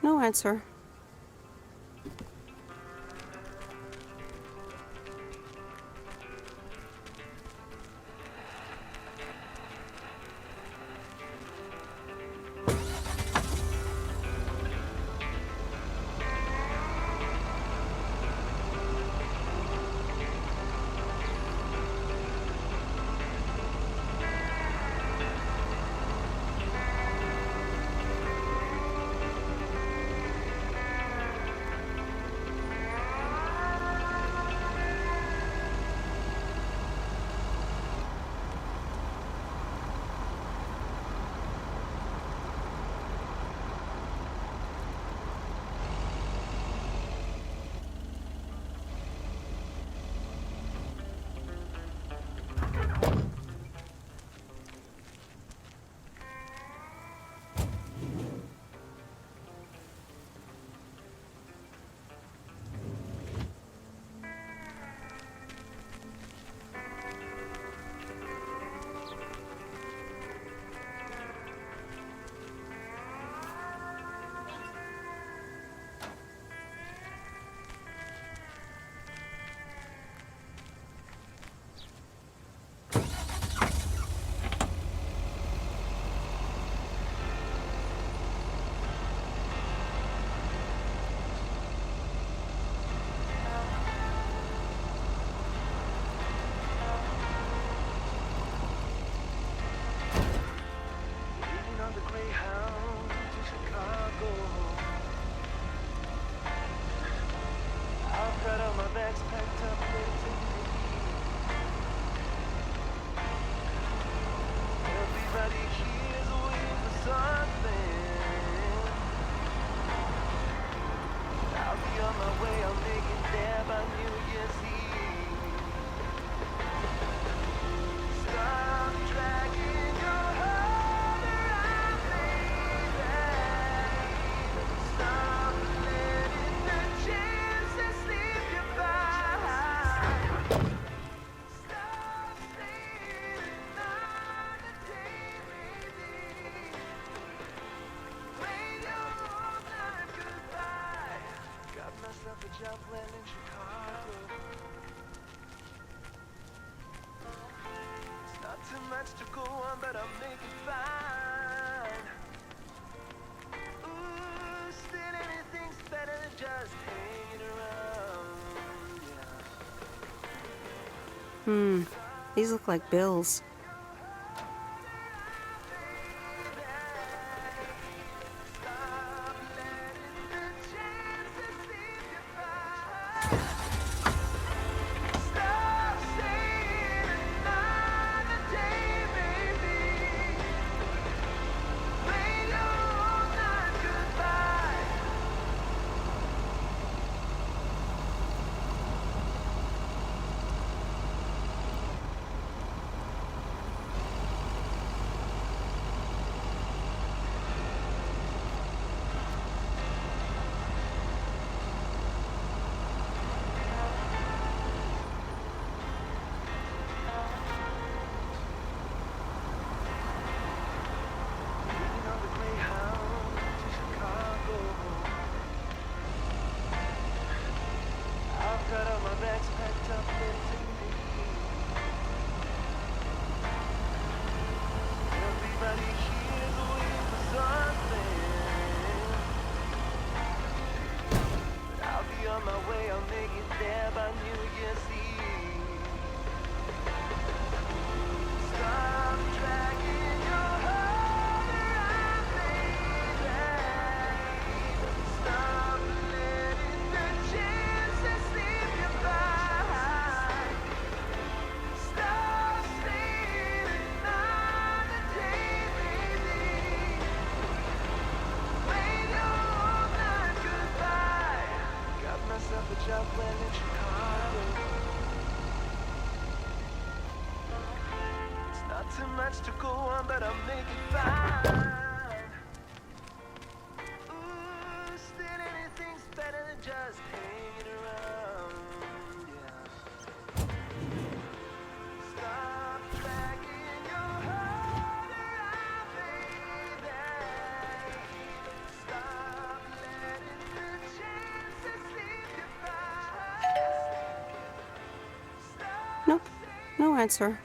No answer. These look like bills. no answer.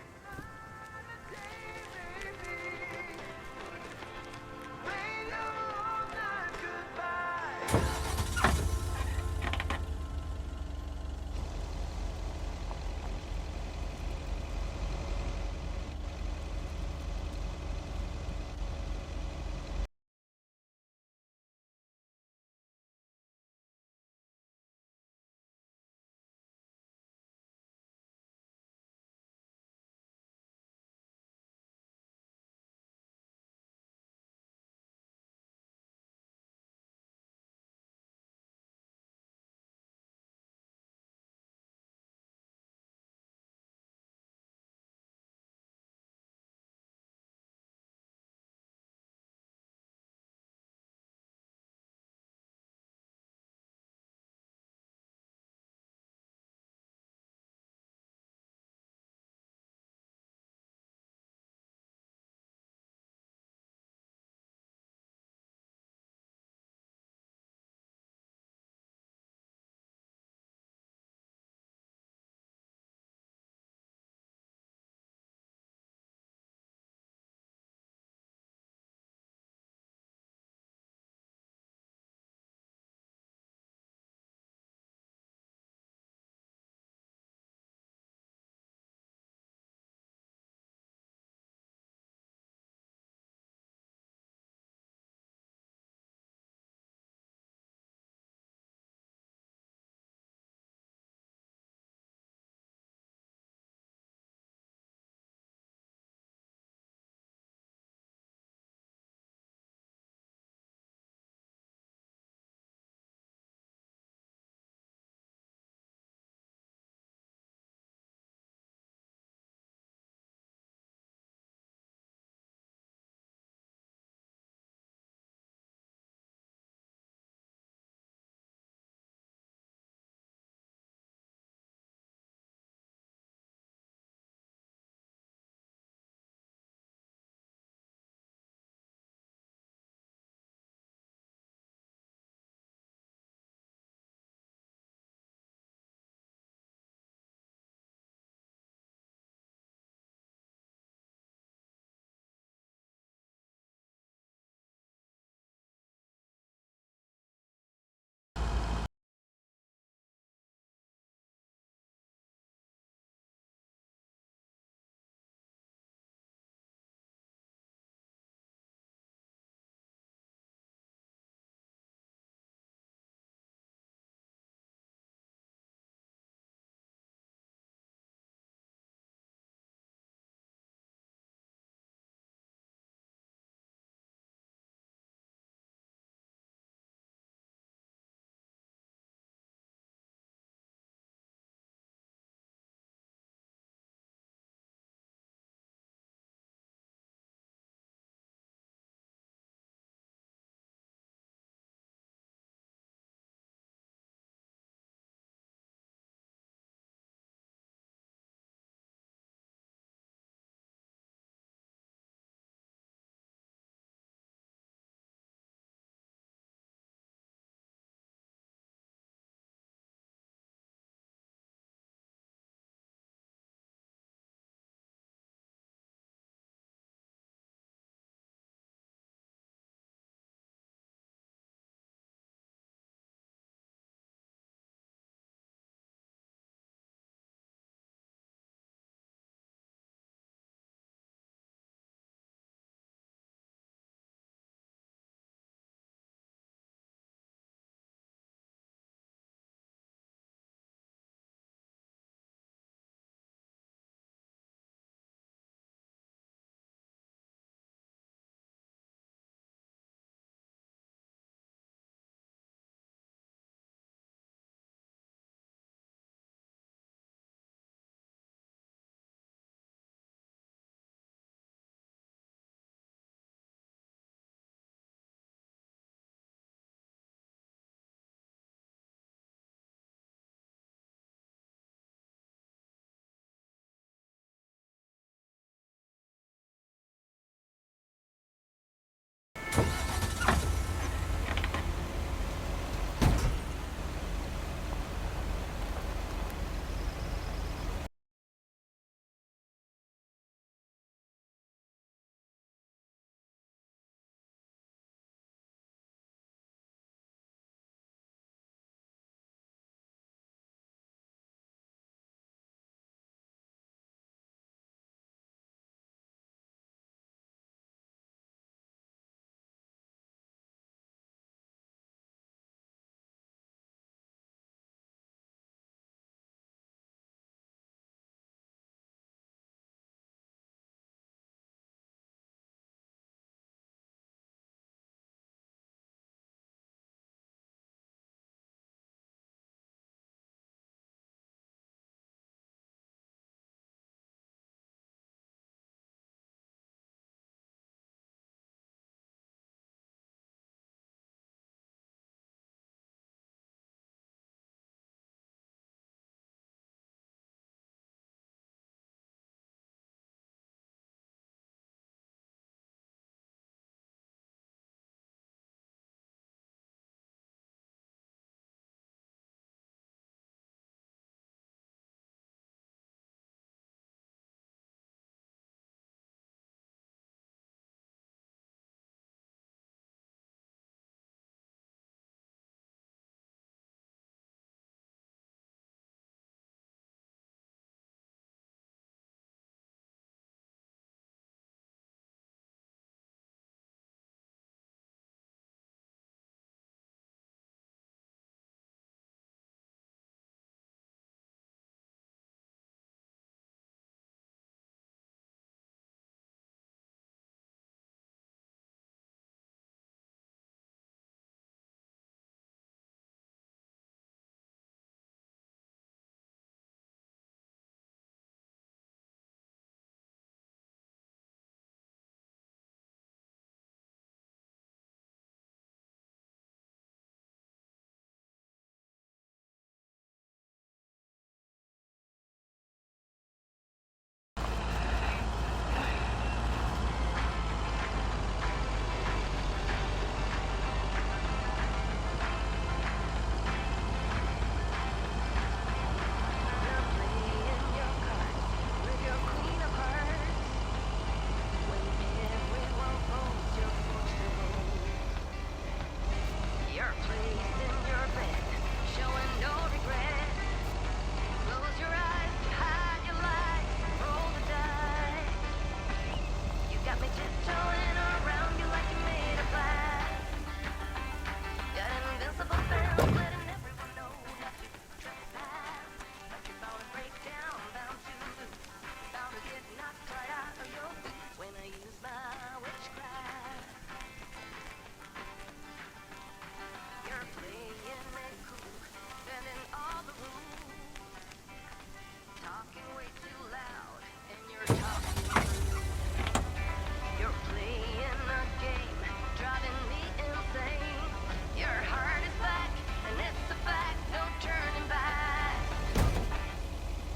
You're playing a game, driving me insane. Your heart is back, and it's a fact, no turning back.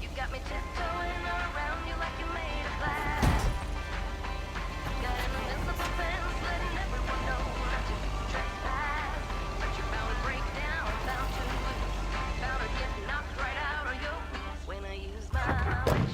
You got me tiptoeing around you like you're made of glass. Got an invisible fence letting everyone know not to trespass. But you're bound to break down, bound to lose, bound to get knocked right out of your boots when I use my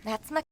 That's my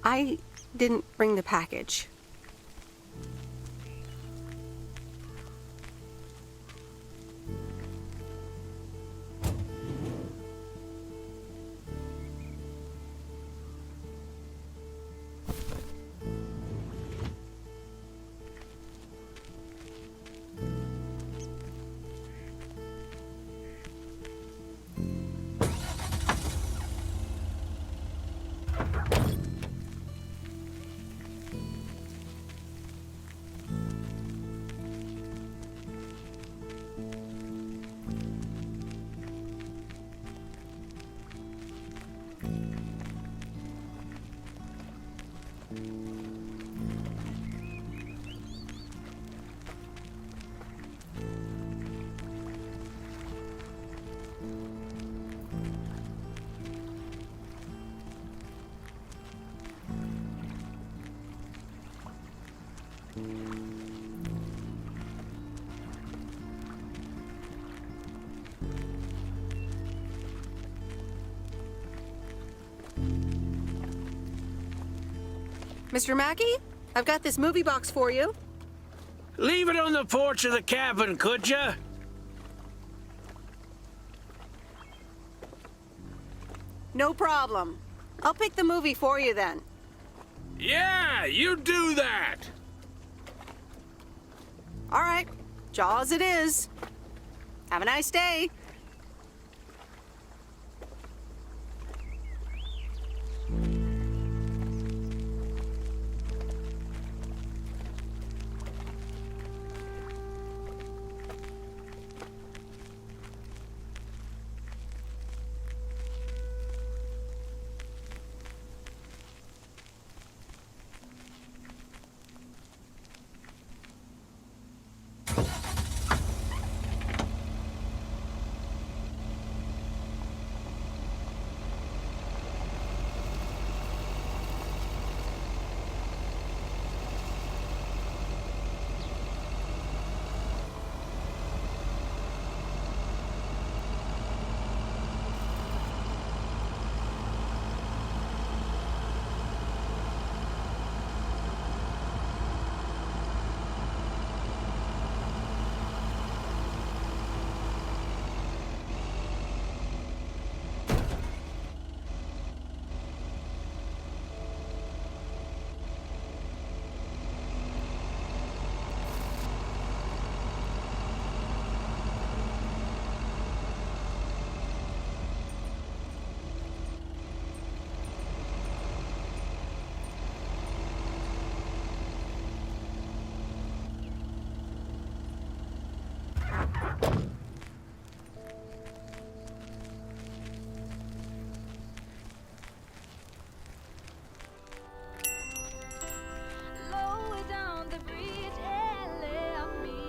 I didn't bring the package. Mr. Mackey, I've got this movie box for you. Leave it on the porch of the cabin, could ya? No problem. I'll pick the movie for you then. Yeah, you do that! All right, Jaws it is. Have a nice day.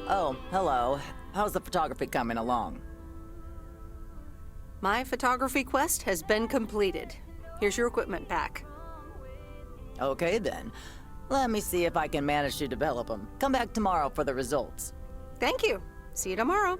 Oh, hello. How's the photography coming along? My photography quest has been completed. Here's your equipment pack. Okay then. Let me see if I can manage to develop them. Come back tomorrow for the results. Thank you. See you tomorrow.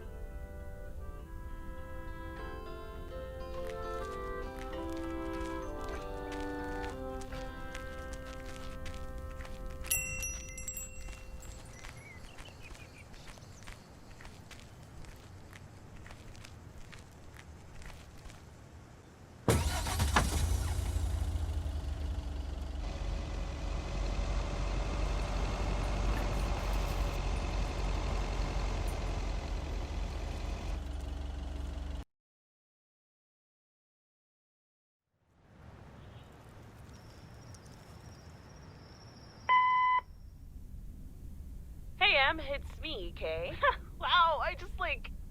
Hey, Em, it's me, Kay. Wow, I just,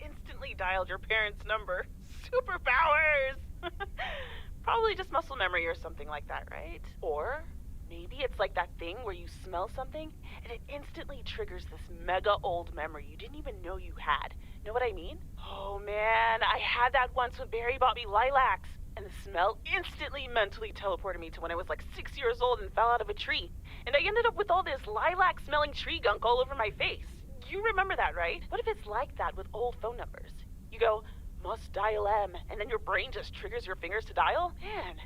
instantly dialed your parents' number. Superpowers! Probably just muscle memory or something like that, right? Or maybe it's like that thing where you smell something and it instantly triggers this mega old memory you didn't even know you had. Know what I mean? Oh man, I had that once when Barry bought me lilacs. And the smell instantly mentally teleported me to when I was 6 years old and fell out of a tree. And I ended up with all this lilac-smelling tree gunk all over my face. You remember that, right? What if it's like that with old phone numbers? You go, must dial M, and then your brain just triggers your fingers to dial? Man,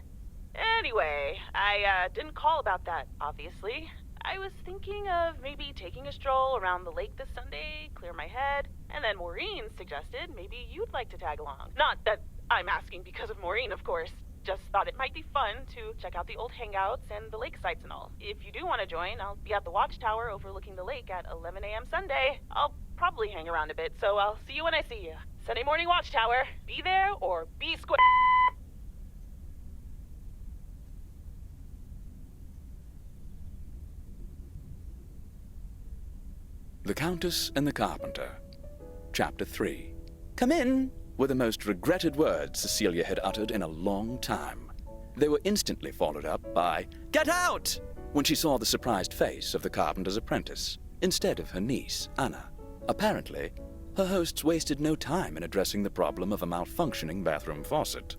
Anyway, I didn't call about that, obviously. I was thinking of maybe taking a stroll around the lake this Sunday, clear my head, and then Maureen suggested maybe you'd like to tag along. Not that I'm asking because of Maureen, of course. Just thought it might be fun to check out the old hangouts and the lake sites and all. If you do want to join, I'll be at the watchtower overlooking the lake at 11 a.m. Sunday. I'll probably hang around a bit, so I'll see you when I see you. Sunday morning watchtower. Be there or be square. The Countess and the Carpenter. Chapter 3. "Come in," were the most regretted words Cecilia had uttered in a long time. They were instantly followed up by, "Get out!" when she saw the surprised face of the carpenter's apprentice, instead of her niece, Anna. Apparently, her hosts wasted no time in addressing the problem of a malfunctioning bathroom faucet.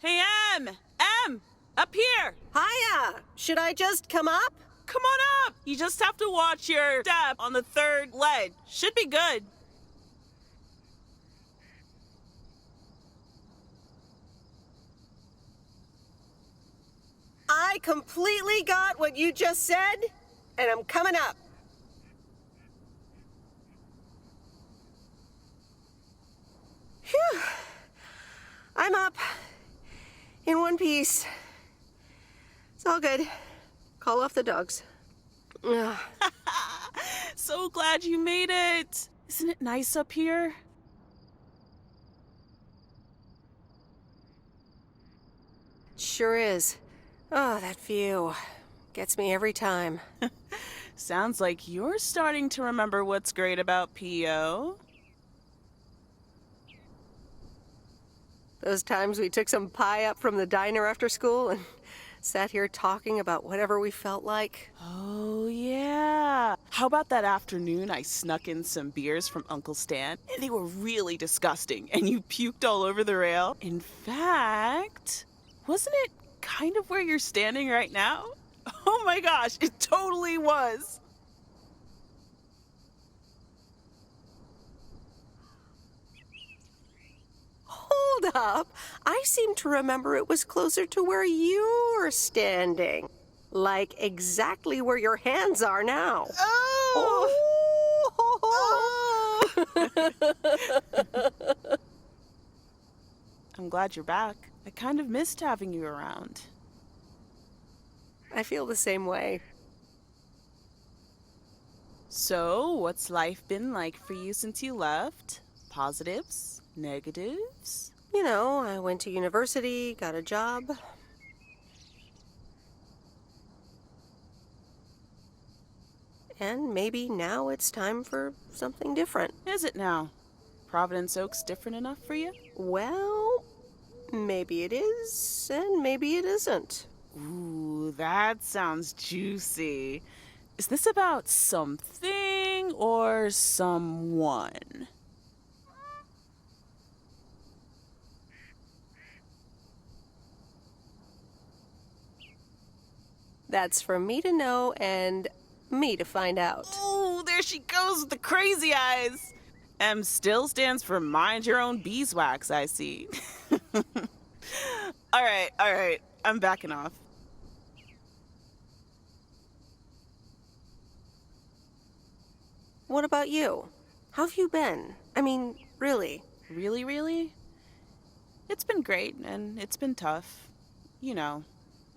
Hey, Em! Up here! Hiya! Should I just come up? Come on up! You just have to watch your step on the third ledge. Should be good. I completely got what you just said, and I'm coming up. Phew. I'm up. In one piece. It's all good. Call off the dogs. Ugh. So glad you made it. Isn't it nice up here? Sure is. Oh, that view. Gets me every time. Sounds like you're starting to remember what's great about PO. Those times we took some pie up from the diner after school and sat here talking about whatever we felt like. Oh, yeah. How about that afternoon I snuck in some beers from Uncle Stan? And they were really disgusting, and you puked all over the rail. In fact, wasn't it kind of where you're standing right now? Oh my gosh, it totally was. Hold up. I seem to remember it was closer to where you were standing. Like exactly where your hands are now. Oh! I'm glad you're back. I kind of missed having you around. I feel the same way. So, what's life been like for you since you left? Positives? Negatives? You know, I went to university, got a job. And maybe now it's time for something different. Is it now? Providence Oak's different enough for you? Well, maybe it is, and maybe it isn't. Ooh, that sounds juicy. Is this about something or someone? That's for me to know and me to find out. Ooh, there she goes with the crazy eyes. M still stands for mind your own beeswax, I see. All right. I'm backing off. What about you? How have you been? I mean, really? Really, really? It's been great, and it's been tough. You know,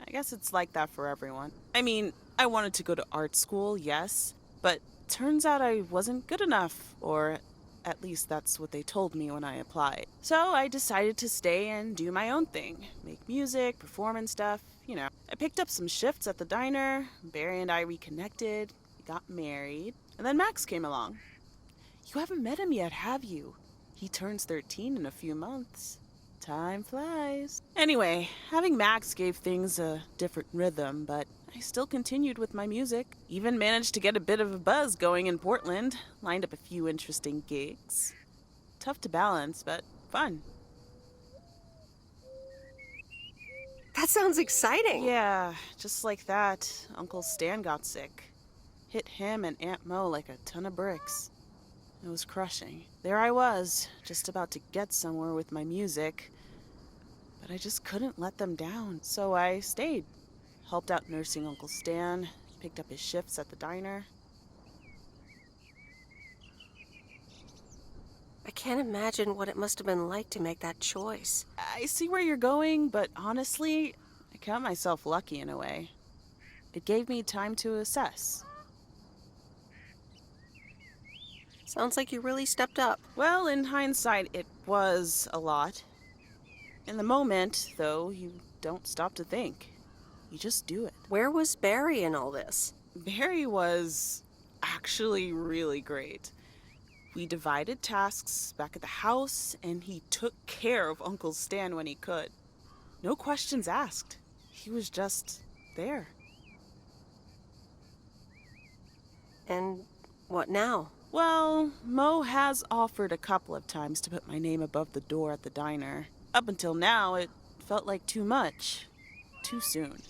I guess it's like that for everyone. I mean, I wanted to go to art school, yes, but turns out I wasn't good enough, or at least that's what they told me when I applied. So I decided to stay and do my own thing. Make music, perform and stuff, you know. I picked up some shifts at the diner, Barry and I reconnected, we got married, and then Max came along. You haven't met him yet, have you? He turns 13 in a few months. Time flies. Anyway, having Max gave things a different rhythm, but I still continued with my music. Even managed to get a bit of a buzz going in Portland. Lined up a few interesting gigs. Tough to balance, but fun. That sounds exciting. Yeah, just like that, Uncle Stan got sick. Hit him and Aunt Mo like a ton of bricks. It was crushing. There I was, just about to get somewhere with my music, but I just couldn't let them down, so I stayed. Helped out nursing Uncle Stan, picked up his shifts at the diner. I can't imagine what it must have been like to make that choice. I see where you're going, but honestly, I count myself lucky in a way. It gave me time to assess. Sounds like you really stepped up. Well, in hindsight, it was a lot. In the moment, though, you don't stop to think. You just do it. Where was Barry in all this? Barry was actually really great. We divided tasks back at the house, and he took care of Uncle Stan when he could. No questions asked. He was just there. And what now? Well, Mo has offered a couple of times to put my name above the door at the diner. Up until now, it felt like too much. Too soon.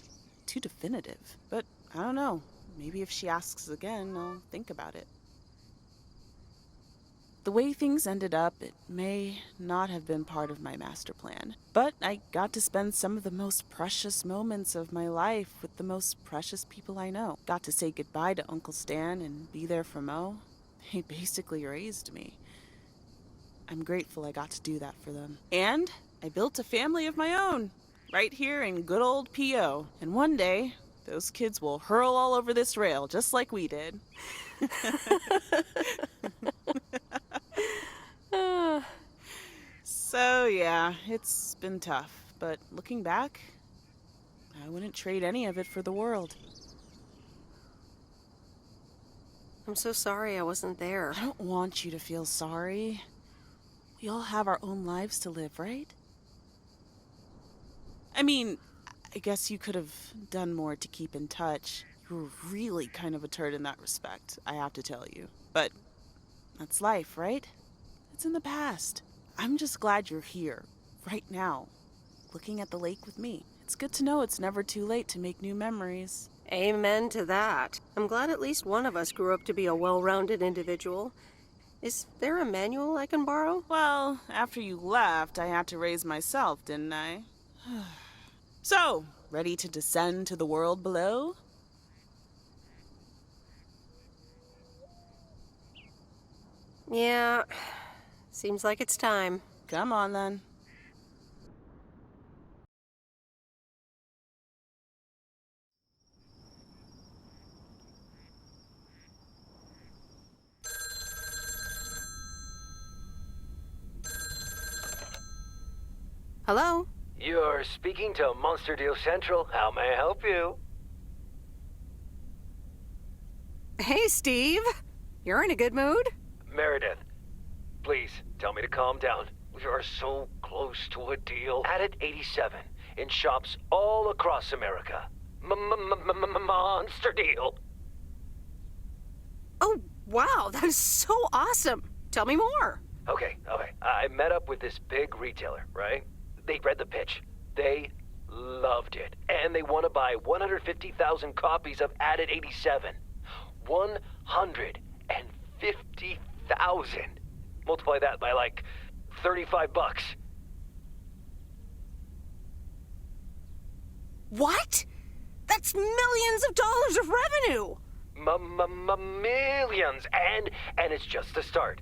Too definitive. But I don't know. Maybe if she asks again, I'll think about it. The way things ended up, it may not have been part of my master plan. But I got to spend some of the most precious moments of my life with the most precious people I know. Got to say goodbye to Uncle Stan and be there for Mo. They basically raised me. I'm grateful I got to do that for them. And I built a family of my own, right here in good old P.O. And one day, those kids will hurl all over this rail, just like we did. So yeah, it's been tough. But looking back, I wouldn't trade any of it for the world. I'm so sorry I wasn't there. I don't want you to feel sorry. We all have our own lives to live, right? I mean, I guess you could have done more to keep in touch. You were really kind of a turd in that respect, I have to tell you. But that's life, right? It's in the past. I'm just glad you're here, right now, looking at the lake with me. It's good to know it's never too late to make new memories. Amen to that. I'm glad at least one of us grew up to be a well-rounded individual. Is there a manual I can borrow? Well, after you left, I had to raise myself, didn't I? So, ready to descend to the world below? Yeah, seems like it's time. Come on, then. Hello? You're speaking to Monster Deal Central. How may I help you? Hey, Steve. You're in a good mood? Meredith, please tell me to calm down. We are so close to a deal. Added 87 in shops all across America. Monster Deal. Oh, wow, that is so awesome. Tell me more. Okay. I met up with this big retailer, right? They read the pitch. They loved it. And they want to buy 150,000 copies of Added 87. 150,000. Multiply that by like $35. What? That's millions of dollars of revenue. Millions. And it's just the start.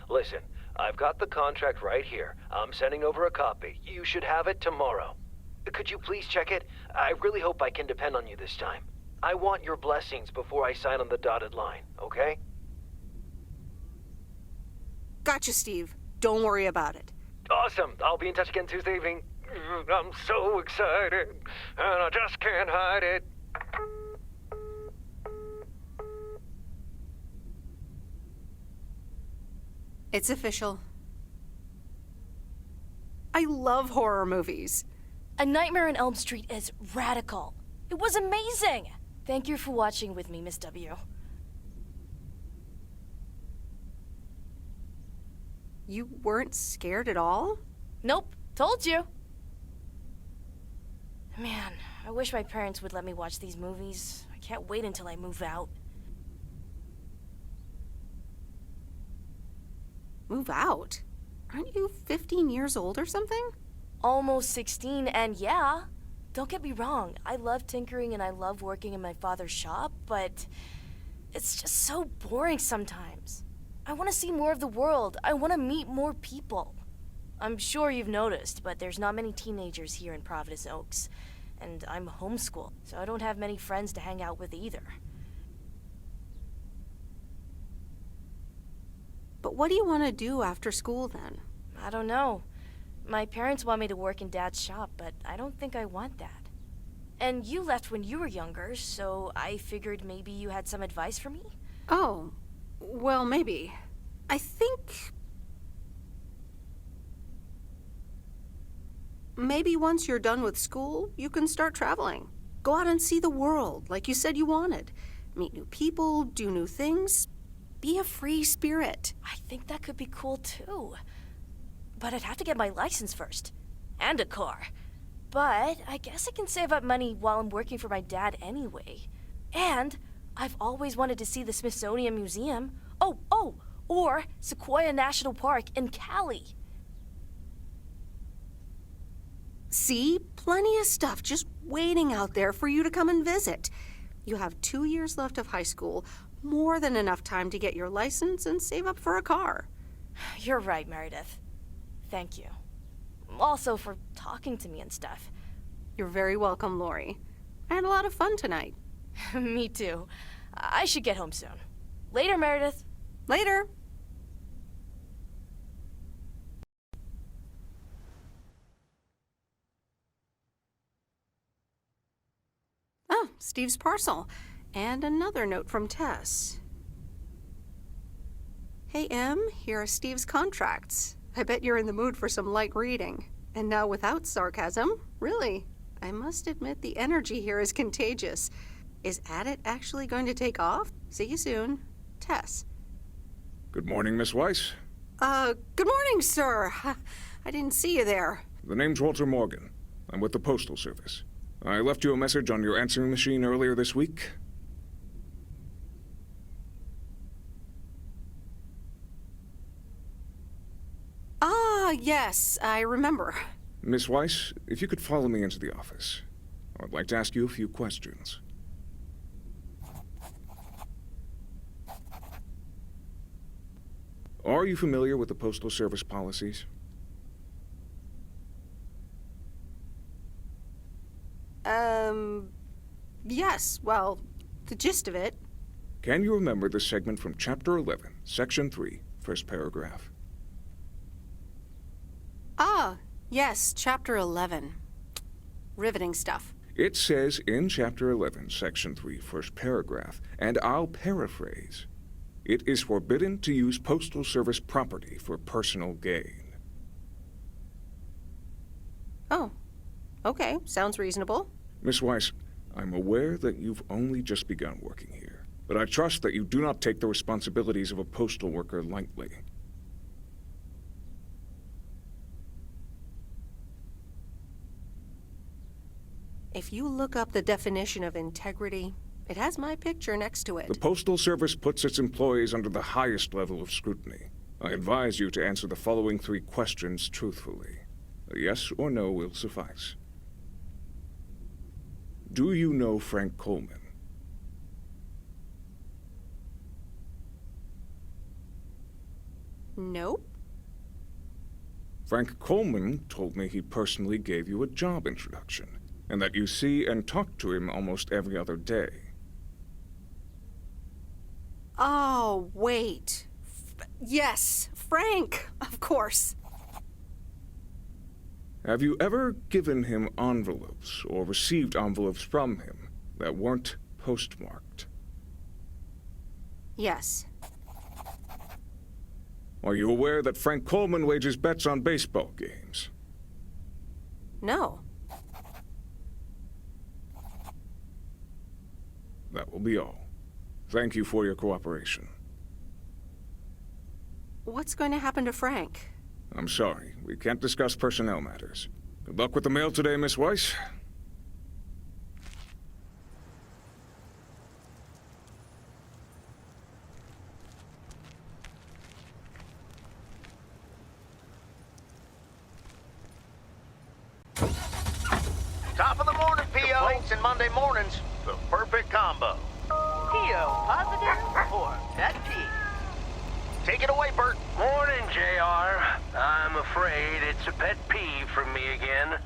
Listen, I've got the contract right here. I'm sending over a copy. You should have it tomorrow. Could you please check it? I really hope I can depend on you this time. I want your blessings before I sign on the dotted line, okay? Gotcha, Steve. Don't worry about it. Awesome. I'll be in touch again Tuesday evening. I'm so excited, and I just can't hide it. It's official. I love horror movies. A Nightmare on Elm Street is radical. It was amazing! Thank you for watching with me, Miss W. You weren't scared at all? Nope, told you. Man, I wish my parents would let me watch these movies. I can't wait until I move out. Move out? Aren't you 15 years old or something? Almost 16, and yeah, don't get me wrong, I love tinkering and I love working in my father's shop, but it's just so boring sometimes. I want to see more of the world. I want to meet more people. I'm sure you've noticed, but there's not many teenagers here in Providence Oaks, and I'm homeschooled, so I don't have many friends to hang out with either. But what do you want to do after school then? I don't know. My parents want me to work in Dad's shop, but I don't think I want that. And you left when you were younger, so I figured maybe you had some advice for me? Oh, well, maybe. I think maybe once you're done with school, you can start traveling. Go out and see the world, like you said you wanted. Meet new people, do new things. Be a free spirit. I think that could be cool too. But I'd have to get my license first. And a car. But I guess I can save up money while I'm working for my dad anyway. And I've always wanted to see the Smithsonian Museum. Or Sequoia National Park in Cali. See? Plenty of stuff just waiting out there for you to come and visit. You have 2 years left of high school, more than enough time to get your license and save up for a car. You're right, Meredith. Thank you. Also for talking to me and stuff. You're very welcome, Lori. I had a lot of fun tonight. Me too. I should get home soon. Later, Meredith. Later. Oh, Steve's parcel. And another note from Tess. Hey, Em, here are Steve's contracts. I bet you're in the mood for some light reading. And now without sarcasm, really. I must admit the energy here is contagious. Is Adit actually going to take off? See you soon. Tess. Good morning, Miss Weiss. Good morning, sir. I didn't see you there. The name's Walter Morgan. I'm with the Postal Service. I left you a message on your answering machine earlier this week. Ah, yes, I remember. Miss Weiss, if you could follow me into the office. I'd like to ask you a few questions. Are you familiar with the Postal Service policies? Yes, well, the gist of it. Can you remember the segment from Chapter 11, Section 3, first paragraph? Ah, yes, Chapter 11. Riveting stuff. It says in Chapter 11, Section 3, first paragraph, and I'll paraphrase, it is forbidden to use Postal Service property for personal gain. Oh, okay, sounds reasonable. Miss Weiss, I'm aware that you've only just begun working here, but I trust that you do not take the responsibilities of a postal worker lightly. If you look up the definition of integrity, it has my picture next to it. The Postal Service puts its employees under the highest level of scrutiny. I advise you to answer the following 3 questions truthfully. A yes or no will suffice. Do you know Frank Coleman? Nope. Frank Coleman told me he personally gave you a job introduction, and that you see and talk to him almost every other day. Oh, wait. Yes, Frank, of course. Have you ever given him envelopes or received envelopes from him that weren't postmarked? Yes. Are you aware that Frank Coleman wagers bets on baseball games? No. That will be all. Thank you for your cooperation. What's going to happen to Frank? I'm sorry, we can't discuss personnel matters. Good luck with the mail today, Miss Weiss. Top of the morning, P.O. Late and Monday mornings, the perfect combo. P.O. positive or pet peeve? Take it away, Bert. Morning, JR. I'm afraid it's a pet peeve for me again.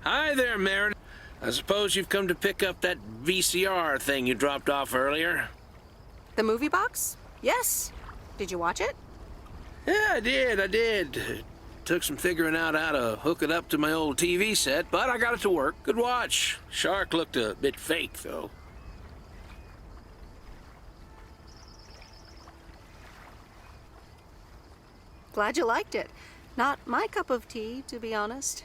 Hi there, Meredith. I suppose you've come to pick up that VCR thing you dropped off earlier? The movie box? Yes. Did you watch it? Yeah, I did. Took some figuring out how to hook it up to my old TV set, but I got it to work. Good watch. Shark looked a bit fake, though. Glad you liked it. Not my cup of tea, to be honest.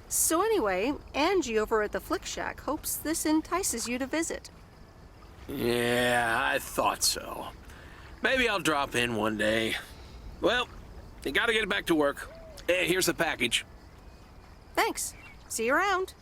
So anyway, Angie over at the Flick Shack hopes this entices you to visit. Yeah, I thought so. Maybe I'll drop in one day. Well, you gotta get back to work. Here's the package. Thanks. See you around.